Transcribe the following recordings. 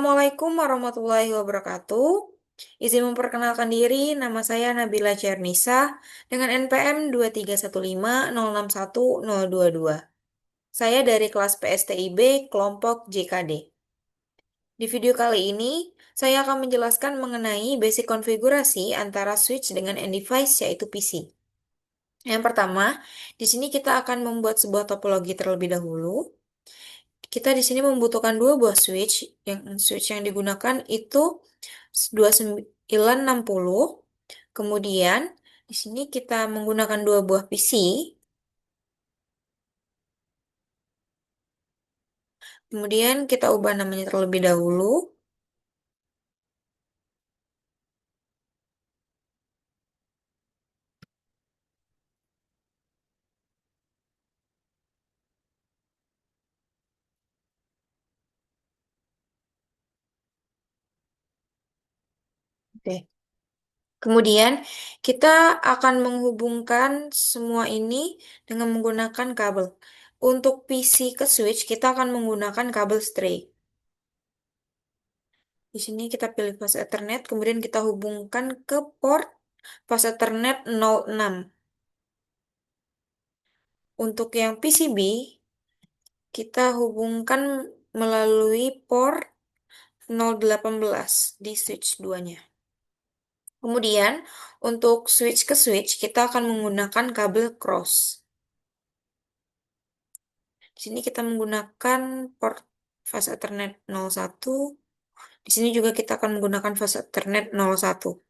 Assalamualaikum warahmatullahi wabarakatuh. Izin memperkenalkan diri, nama saya Nabila Cernisa dengan NPM 2315061 022. Saya dari kelas PSTIB kelompok JKD. Di video kali ini, saya akan menjelaskan mengenai basic konfigurasi antara switch dengan end device yaitu PC. Yang pertama, di sini kita akan membuat sebuah topologi terlebih dahulu. Kita di sini membutuhkan dua buah switch. Yang switch yang digunakan itu 2960. Kemudian di sini kita menggunakan dua buah PC. Kemudian kita ubah namanya terlebih dahulu. Oke. Kemudian kita akan menghubungkan semua ini dengan menggunakan kabel. Untuk PC ke switch kita akan menggunakan kabel straight. Di sini kita pilih fase Ethernet, kemudian kita hubungkan ke port fase Ethernet 06. Untuk yang PCB, kita hubungkan melalui port 018 di switch 2-nya. Kemudian, untuk switch ke switch, kita akan menggunakan kabel cross. Di sini kita menggunakan port fase Ethernet 01. Di sini juga kita akan menggunakan fase Ethernet 01.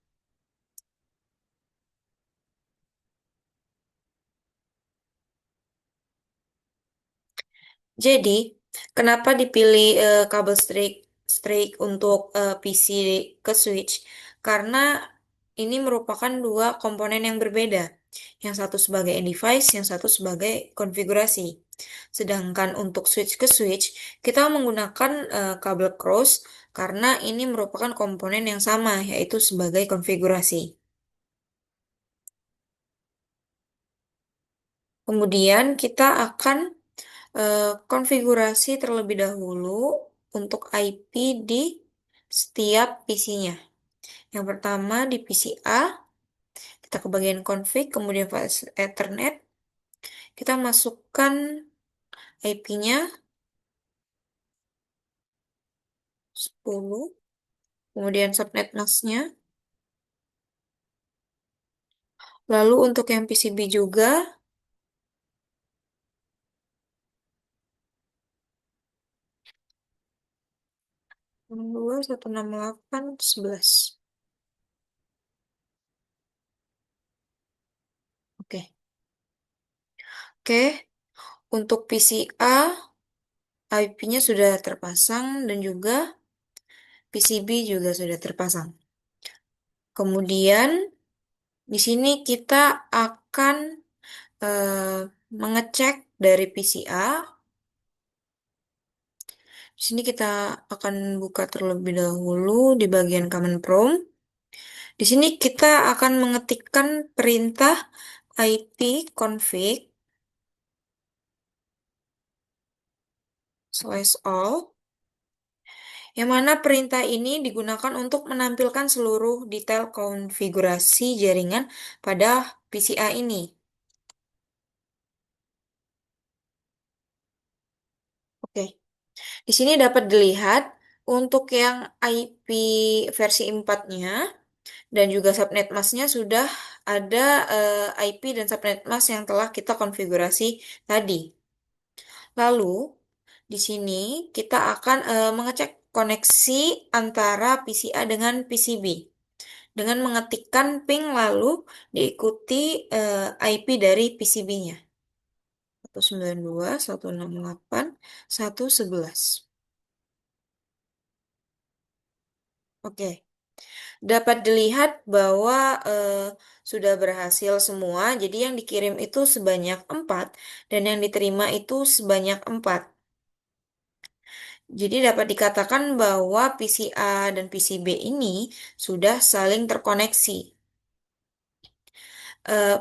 Jadi, kenapa dipilih kabel straight untuk PC ke switch? Karena ini merupakan dua komponen yang berbeda. Yang satu sebagai end device, yang satu sebagai konfigurasi. Sedangkan untuk switch ke switch, kita menggunakan kabel cross karena ini merupakan komponen yang sama, yaitu sebagai konfigurasi. Kemudian kita akan konfigurasi terlebih dahulu untuk IP di setiap PC-nya. Yang pertama di PC A, kita ke bagian config, kemudian file Ethernet, kita masukkan IP-nya 10, kemudian subnet mask-nya. Lalu untuk yang PCB juga, 2.168.11. Oke. Oke, untuk PC A, IP-nya sudah terpasang dan juga PCB juga sudah terpasang. Kemudian di sini kita akan mengecek dari PCA. Di sini kita akan buka terlebih dahulu di bagian command prompt. Di sini kita akan mengetikkan perintah IP config /all, yang mana perintah ini digunakan untuk menampilkan seluruh detail konfigurasi jaringan pada PCA ini. Oke, di sini dapat dilihat untuk yang IP versi 4-nya dan juga subnet mask-nya sudah ada IP dan subnet mask yang telah kita konfigurasi tadi. Lalu, di sini kita akan mengecek koneksi antara PCA dengan PCB dengan mengetikkan ping lalu diikuti IP dari PCB-nya. 192.168.111. Oke. Dapat dilihat bahwa sudah berhasil semua. Jadi yang dikirim itu sebanyak 4 dan yang diterima itu sebanyak 4. Jadi dapat dikatakan bahwa PCA dan PCB ini sudah saling terkoneksi. Eh,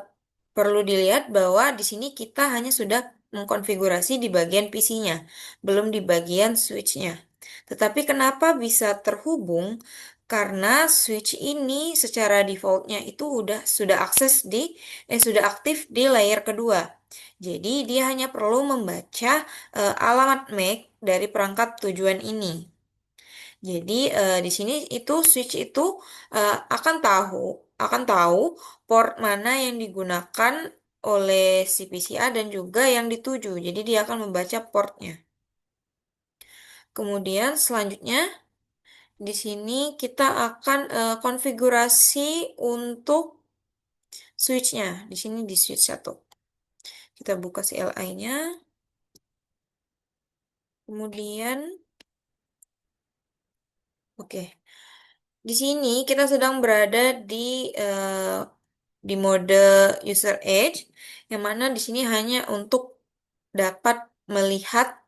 Perlu dilihat bahwa di sini kita hanya sudah mengkonfigurasi di bagian PC-nya, belum di bagian switch-nya. Tetapi kenapa bisa terhubung? Karena switch ini secara defaultnya itu sudah aktif di layer kedua. Jadi dia hanya perlu membaca alamat MAC dari perangkat tujuan ini. Jadi di sini itu switch itu akan tahu port mana yang digunakan oleh si PCA dan juga yang dituju. Jadi dia akan membaca portnya. Kemudian selanjutnya di sini kita akan konfigurasi untuk switchnya. Di sini di switch satu. Kita buka CLI-nya. Kemudian, oke. Di sini kita sedang berada di mode user edge, yang mana di sini hanya untuk dapat melihat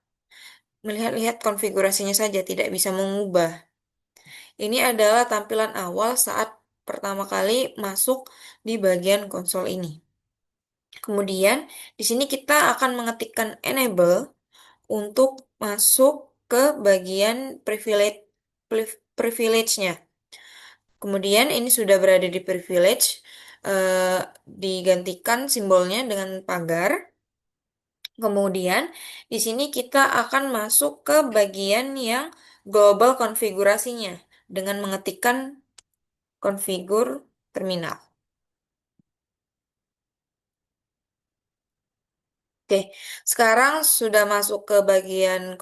melihat-lihat konfigurasinya saja, tidak bisa mengubah. Ini adalah tampilan awal saat pertama kali masuk di bagian konsol ini. Kemudian di sini kita akan mengetikkan enable untuk masuk ke bagian privilege-nya. Kemudian ini sudah berada di privilege, digantikan simbolnya dengan pagar. Kemudian di sini kita akan masuk ke bagian yang global konfigurasinya dengan mengetikkan konfigur terminal. Oke, sekarang sudah masuk ke bagian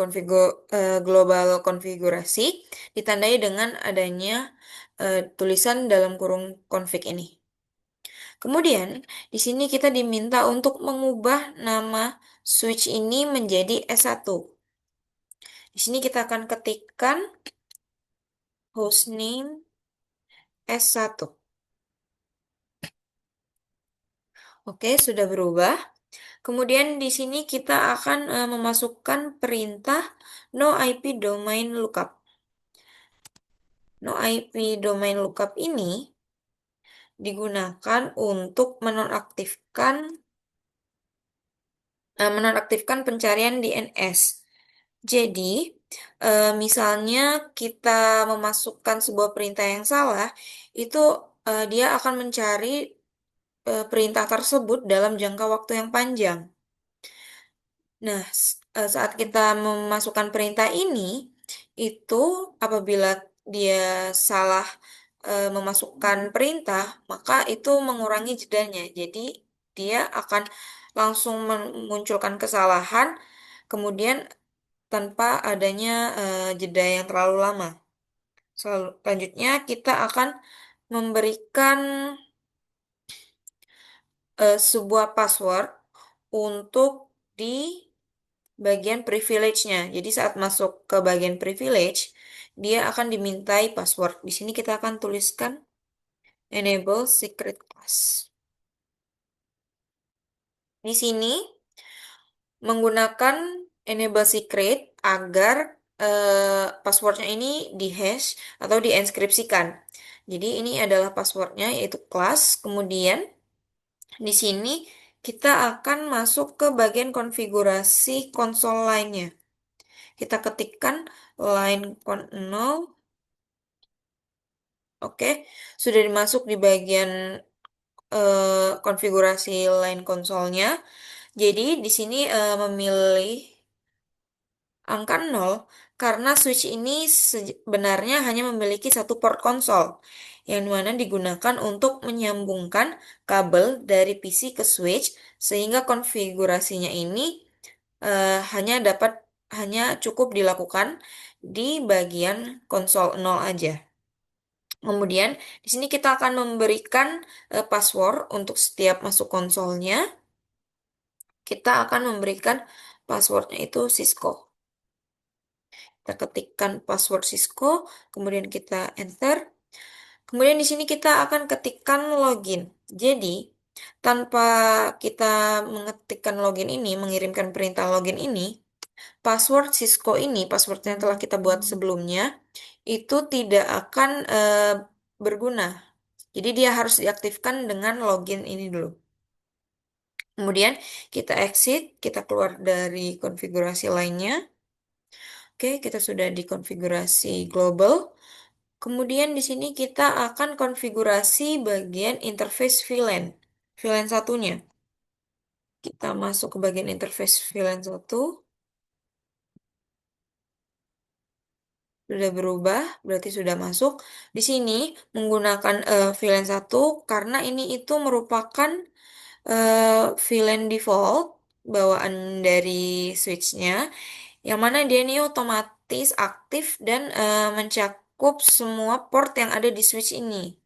global konfigurasi, ditandai dengan adanya tulisan dalam kurung config ini. Kemudian, di sini kita diminta untuk mengubah nama switch ini menjadi S1. Di sini kita akan ketikkan hostname S1. Oke, sudah berubah. Kemudian di sini kita akan memasukkan perintah no IP domain lookup. No IP domain lookup ini digunakan untuk menonaktifkan pencarian DNS. Jadi, misalnya kita memasukkan sebuah perintah yang salah, itu dia akan mencari perintah tersebut dalam jangka waktu yang panjang. Nah, saat kita memasukkan perintah ini, itu apabila dia salah memasukkan perintah, maka itu mengurangi jedanya. Jadi, dia akan langsung memunculkan kesalahan, kemudian tanpa adanya jeda yang terlalu lama. Selanjutnya, kita akan memberikan sebuah password untuk di bagian privilege-nya. Jadi saat masuk ke bagian privilege, dia akan dimintai password. Di sini kita akan tuliskan enable secret class. Di sini menggunakan enable secret agar passwordnya ini di-hash atau dienkripsikan. Jadi ini adalah passwordnya yaitu class. Kemudian di sini kita akan masuk ke bagian konfigurasi konsol lainnya. Kita ketikkan line con 0. Oke, sudah dimasuk di bagian konfigurasi line konsolnya. Jadi di sini memilih angka 0 karena switch ini sebenarnya hanya memiliki satu port konsol yang mana digunakan untuk menyambungkan kabel dari PC ke switch sehingga konfigurasinya ini hanya cukup dilakukan di bagian konsol 0 aja. Kemudian di sini kita akan memberikan password untuk setiap masuk konsolnya. Kita akan memberikan passwordnya itu Cisco. Kita ketikkan password Cisco, kemudian kita enter. Kemudian di sini kita akan ketikkan login. Jadi, tanpa kita mengetikkan login ini, mengirimkan perintah login ini, password Cisco ini, password yang telah kita buat sebelumnya, itu tidak akan berguna. Jadi dia harus diaktifkan dengan login ini dulu. Kemudian kita exit, kita keluar dari konfigurasi lainnya. Oke, kita sudah di konfigurasi global. Kemudian di sini kita akan konfigurasi bagian interface VLAN. VLAN satunya. Kita masuk ke bagian interface VLAN satu. Sudah berubah, berarti sudah masuk. Di sini menggunakan VLAN satu karena ini itu merupakan VLAN default bawaan dari switchnya, yang mana dia ini otomatis aktif dan mencakup semua port yang ada di switch ini.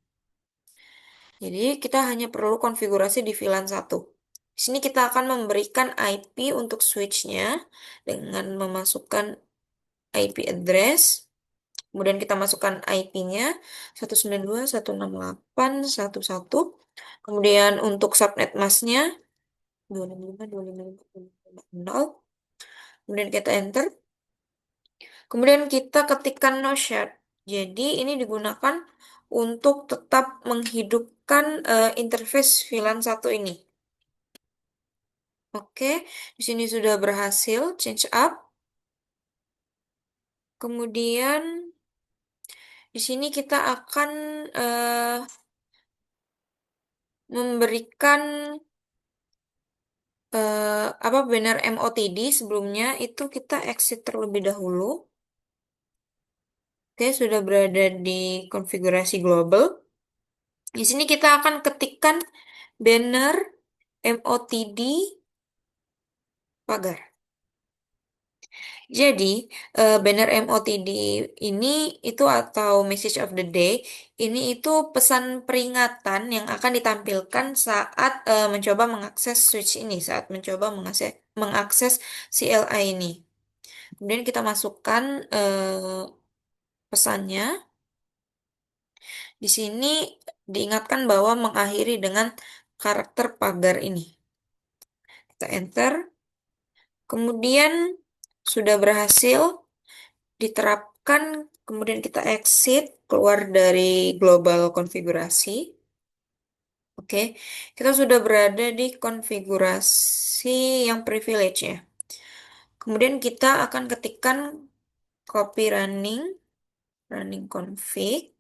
Jadi kita hanya perlu konfigurasi di VLAN satu. Di sini kita akan memberikan IP untuk switchnya dengan memasukkan IP address. Kemudian kita masukkan IP-nya 192.168.1.1. Kemudian untuk subnet masknya 255.255.255.0. Kemudian kita enter. Kemudian kita ketikkan no share. Jadi ini digunakan untuk tetap menghidupkan interface VLAN satu ini. Oke, di sini sudah berhasil change up. Kemudian di sini kita akan memberikan apa banner MOTD. Sebelumnya itu kita exit terlebih dahulu. Oke, sudah berada di konfigurasi global. Di sini kita akan ketikkan banner MOTD pagar. Jadi, banner MOTD ini itu atau message of the day ini itu pesan peringatan yang akan ditampilkan saat mencoba mengakses switch ini, saat mencoba mengakses CLI ini. Kemudian kita masukkan pesannya. Di sini diingatkan bahwa mengakhiri dengan karakter pagar ini. Kita enter. Kemudian sudah berhasil diterapkan, kemudian kita exit keluar dari global konfigurasi. Oke, kita sudah berada di konfigurasi yang privilege ya. Kemudian kita akan ketikkan copy running config,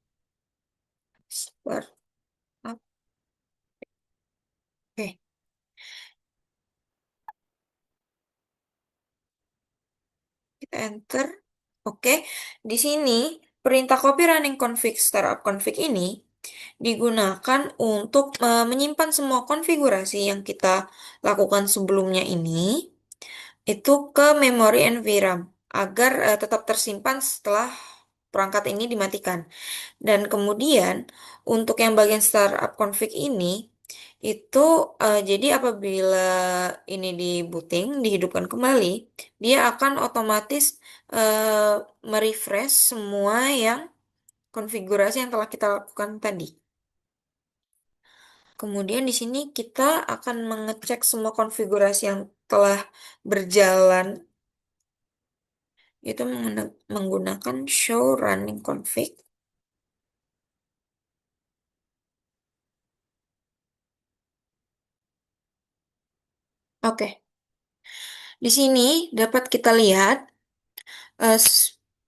start up. Oke, kita enter. Oke, di sini perintah copy running config startup config ini digunakan untuk menyimpan semua konfigurasi yang kita lakukan sebelumnya ini itu ke memori NVRAM agar tetap tersimpan setelah perangkat ini dimatikan. Dan kemudian untuk yang bagian startup config ini itu jadi apabila ini di booting dihidupkan kembali, dia akan otomatis merefresh semua yang konfigurasi yang telah kita lakukan tadi. Kemudian di sini kita akan mengecek semua konfigurasi yang telah berjalan itu menggunakan show running config. Oke, di sini dapat kita lihat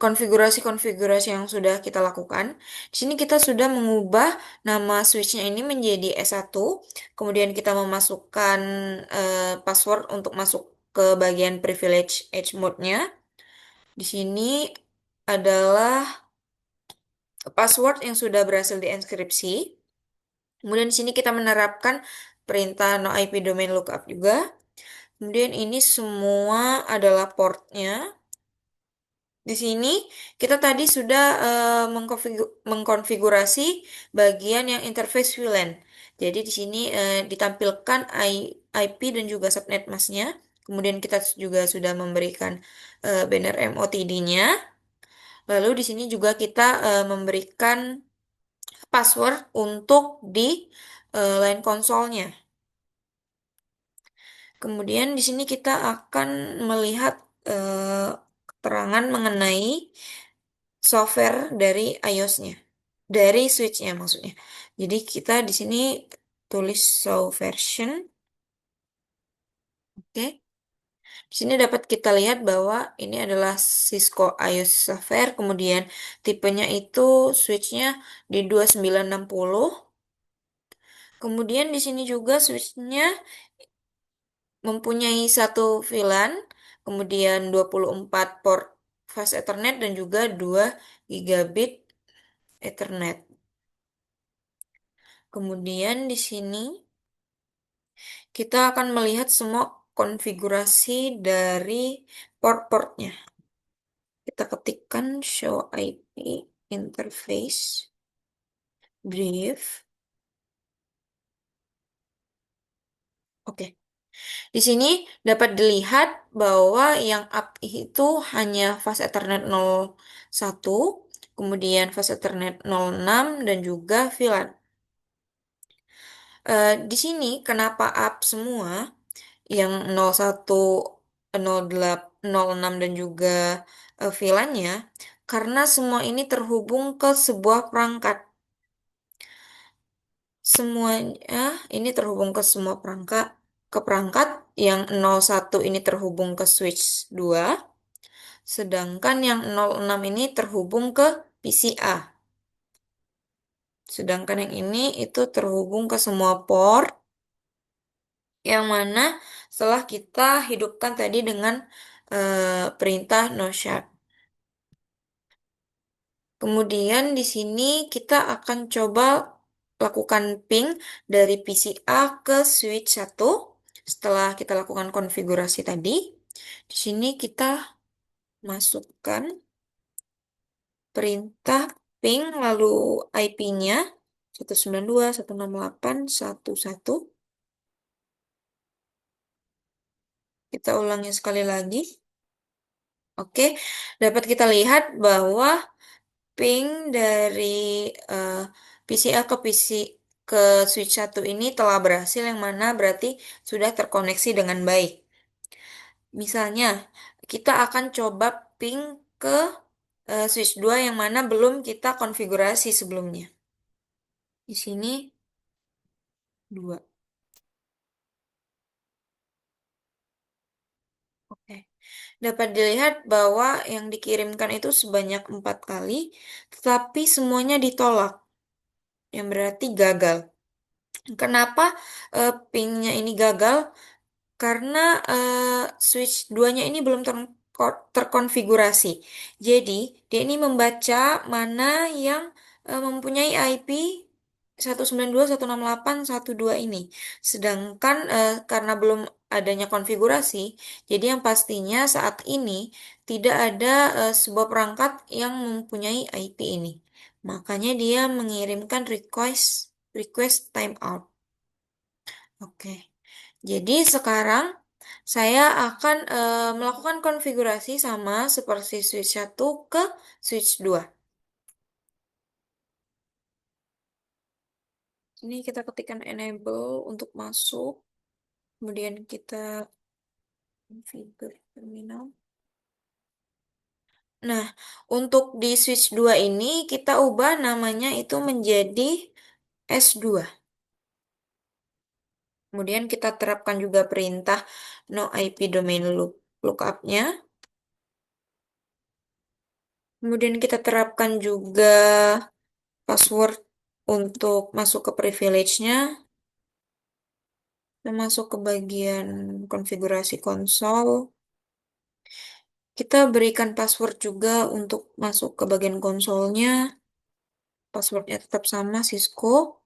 konfigurasi-konfigurasi yang sudah kita lakukan. Di sini kita sudah mengubah nama switchnya ini menjadi S1. Kemudian kita memasukkan password untuk masuk ke bagian privilege edge mode-nya. Di sini adalah password yang sudah berhasil dienkripsi. Kemudian di sini kita menerapkan perintah no IP domain lookup juga. Kemudian ini semua adalah portnya. Di sini kita tadi sudah mengkonfigurasi bagian yang interface VLAN. Jadi di sini ditampilkan IP dan juga subnet masknya. Kemudian kita juga sudah memberikan banner MOTD-nya. Lalu di sini juga kita memberikan password untuk di line konsolnya. Kemudian di sini kita akan melihat keterangan mengenai software dari iOS-nya, dari switch-nya maksudnya. Jadi kita di sini tulis show version, oke. Di sini dapat kita lihat bahwa ini adalah Cisco IOS Sapphire, kemudian tipenya itu switchnya di 2960. Kemudian di sini juga switchnya mempunyai satu VLAN, kemudian 24 port fast Ethernet dan juga 2 gigabit Ethernet. Kemudian di sini kita akan melihat semua konfigurasi dari port-portnya. Kita ketikkan show IP interface brief. Oke. Di sini dapat dilihat bahwa yang up itu hanya fast Ethernet 01, kemudian fast Ethernet 06 dan juga VLAN. Di sini kenapa up semua yang 01, 08, 06 dan juga VLAN-nya? Karena semua ini terhubung ke sebuah perangkat. Semuanya ini terhubung ke semua perangkat yang 01 ini terhubung ke switch 2, sedangkan yang 06 ini terhubung ke PCA. Sedangkan yang ini itu terhubung ke semua port yang mana setelah kita hidupkan tadi dengan perintah no shut. Kemudian di sini kita akan coba lakukan ping dari PCA ke switch 1. Setelah kita lakukan konfigurasi tadi, di sini kita masukkan perintah ping lalu IP-nya 192.168.1.1. Kita ulangi sekali lagi. Oke, dapat kita lihat bahwa ping dari eh, PCA ke switch 1 ini telah berhasil, yang mana berarti sudah terkoneksi dengan baik. Misalnya, kita akan coba ping ke switch 2 yang mana belum kita konfigurasi sebelumnya. Di sini 2. Oke. Dapat dilihat bahwa yang dikirimkan itu sebanyak 4 kali, tetapi semuanya ditolak, yang berarti gagal. Kenapa pingnya ini gagal? Karena switch 2-nya ini belum terkonfigurasi. Jadi, dia ini membaca mana yang mempunyai IP 192.168.1.2 ini. Sedangkan karena belum adanya konfigurasi, jadi yang pastinya saat ini tidak ada sebuah perangkat yang mempunyai IP ini. Makanya dia mengirimkan request timeout. Oke. Jadi sekarang saya akan melakukan konfigurasi sama seperti switch 1 ke switch 2. Ini kita ketikkan enable untuk masuk. Kemudian kita configure terminal. Nah, untuk di switch 2 ini kita ubah namanya itu menjadi S2. Kemudian kita terapkan juga perintah no IP domain lookup-nya. Kemudian kita terapkan juga password untuk masuk ke privilege-nya. Kita masuk ke bagian konfigurasi konsol. Kita berikan password juga untuk masuk ke bagian konsolnya. Passwordnya tetap sama, Cisco.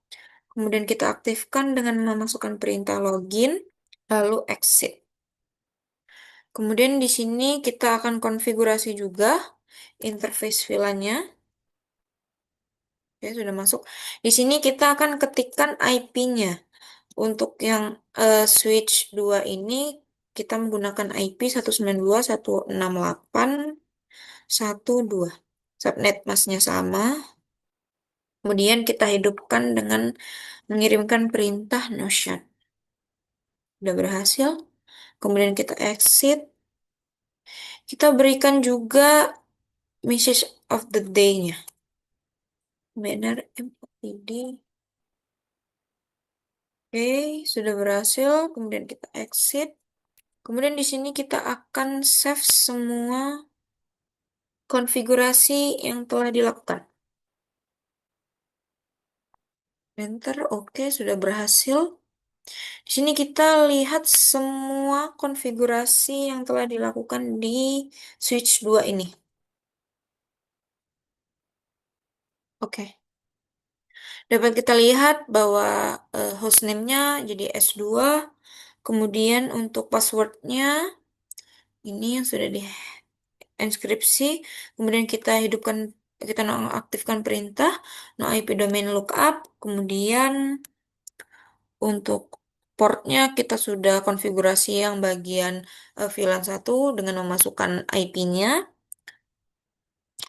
Kemudian kita aktifkan dengan memasukkan perintah login, lalu exit. Kemudian di sini kita akan konfigurasi juga interface VLAN-nya. Ya, sudah masuk. Di sini kita akan ketikkan IP-nya. Untuk yang switch 2 ini kita menggunakan IP 192.168.1.2. Subnet masknya sama. Kemudian kita hidupkan dengan mengirimkan perintah no shut. Sudah berhasil. Kemudian kita exit. Kita berikan juga message of the day-nya. Banner MOTD. Oke, sudah berhasil. Kemudian kita exit. Kemudian di sini kita akan save semua konfigurasi yang telah dilakukan. Enter, oke, sudah berhasil. Di sini kita lihat semua konfigurasi yang telah dilakukan di switch 2 ini. Oke. Dapat kita lihat bahwa hostname-nya jadi S2, kemudian untuk passwordnya ini yang sudah dienkripsi, kemudian kita nonaktifkan perintah no IP domain lookup, kemudian untuk portnya kita sudah konfigurasi yang bagian VLAN 1 dengan memasukkan IP-nya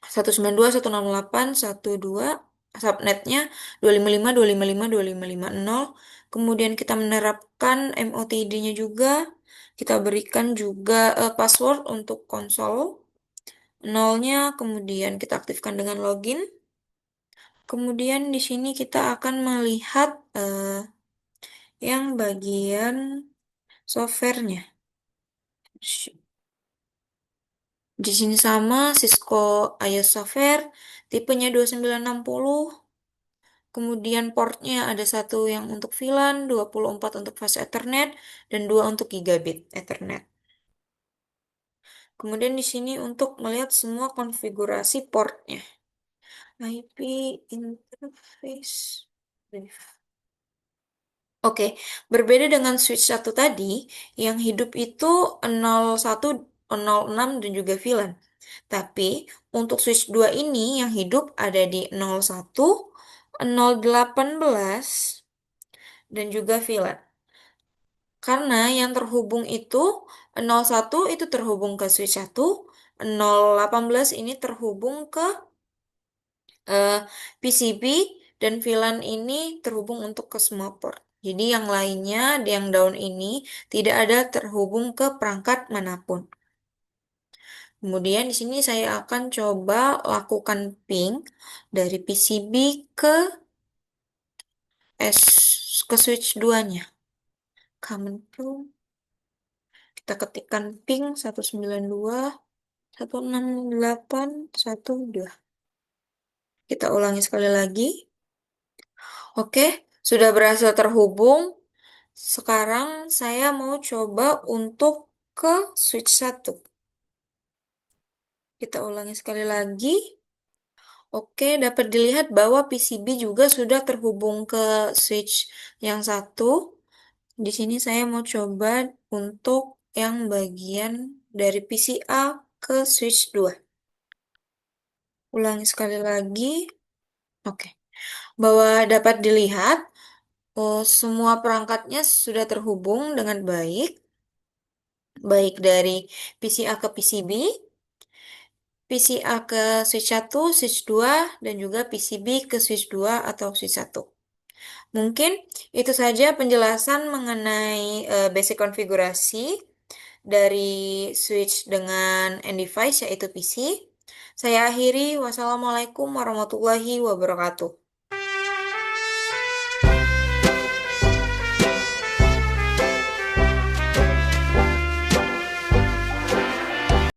192.168.1.2, subnetnya 255.255.255.0. Kemudian kita menerapkan MOTD-nya juga. Kita berikan juga password untuk konsol nolnya, kemudian kita aktifkan dengan login. Kemudian di sini kita akan melihat yang bagian softwarenya. Di sini sama Cisco IOS software, tipenya 2960. Kemudian portnya ada satu yang untuk VLAN, 24 untuk fast Ethernet, dan 2 untuk gigabit Ethernet. Kemudian di sini untuk melihat semua konfigurasi portnya. IP interface. Oke, berbeda dengan switch 1 tadi, yang hidup itu 01, 06, dan juga VLAN. Tapi, untuk switch 2 ini yang hidup ada di 01, 018, dan juga VLAN. Karena yang terhubung itu 01 itu terhubung ke switch 1, 018 ini terhubung ke PCB, dan VLAN ini terhubung untuk ke semua port. Jadi yang lainnya, yang down ini tidak ada terhubung ke perangkat manapun. Kemudian di sini saya akan coba lakukan ping dari PCB ke switch 2-nya. Command prompt. Kita ketikkan ping 192.168.1.2. Kita ulangi sekali lagi. Oke, sudah berhasil terhubung. Sekarang saya mau coba untuk ke switch 1. Kita ulangi sekali lagi. Oke, dapat dilihat bahwa PCB juga sudah terhubung ke switch yang satu. Di sini saya mau coba untuk yang bagian dari PCA ke switch 2. Ulangi sekali lagi. Oke. Bahwa dapat dilihat semua perangkatnya sudah terhubung dengan baik, baik dari PCA ke PCB, PCA ke switch 1, switch 2, dan juga PCB ke switch 2 atau switch 1. Mungkin itu saja penjelasan mengenai basic konfigurasi dari switch dengan end device yaitu PC. Saya akhiri, wassalamualaikum warahmatullahi wabarakatuh.